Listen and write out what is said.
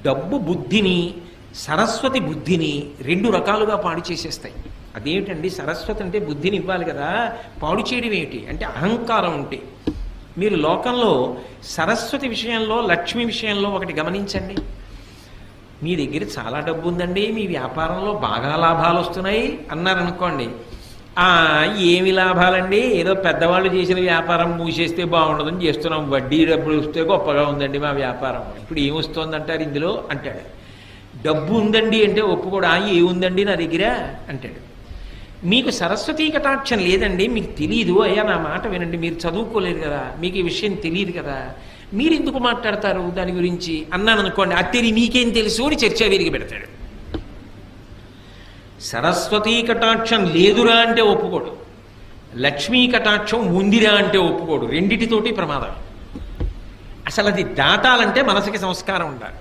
డబ్బు బుద్ధిని, సరస్వతి బుద్ధిని రెండు రకాలుగా పాడు చేసేస్తాయి. అదేమిటండి, సరస్వతి అంటే బుద్ధిని ఇవ్వాలి కదా, పాడు చేయడం ఏమిటి అంటే అహంకారం ఉంటే. మీరు లోకంలో సరస్వతి విషయంలో, లక్ష్మి విషయంలో ఒకటి గమనించండి. మీ దగ్గర చాలా డబ్బు ఉందండి, మీ వ్యాపారంలో బాగా లాభాలు వస్తున్నాయి అన్నారనుకోండి, ఏమి లాభాలండి, ఏదో పెద్దవాళ్ళు చేసిన వ్యాపారం మూసేస్తే బాగుండదని చేస్తున్నాం, వడ్డీ డబ్బులు వస్తే గొప్పగా ఉందండి మా వ్యాపారం, ఇప్పుడు ఏమొస్తుందంటారు ఇందులో అంటాడు. డబ్బు ఉందండి అంటే ఒప్పుకోడా, ఏముందండి నా దగ్గర అంటాడు. మీకు సరస్వతీ కటాక్షం లేదండి, మీకు తెలియదు, అయ్యా నా మాట వినండి, మీరు చదువుకోలేదు కదా, మీకు ఈ విషయం తెలియదు కదా, మీరు ఎందుకు మాట్లాడతారు దాని గురించి అన్నాను అనుకోండి, అత్తేరి మీకేం తెలుసు అని చర్చ విరిగి పెడతాడు. సరస్వతీ కటాక్షం లేదురా అంటే ఒప్పుకోడు, లక్ష్మీ కటాక్షం ఉందిరా అంటే ఒప్పుకోడు, రెండిటితోటి ప్రమాదం. అసలు అది దాటాలంటే మనసుకి సంస్కారం ఉండాలి.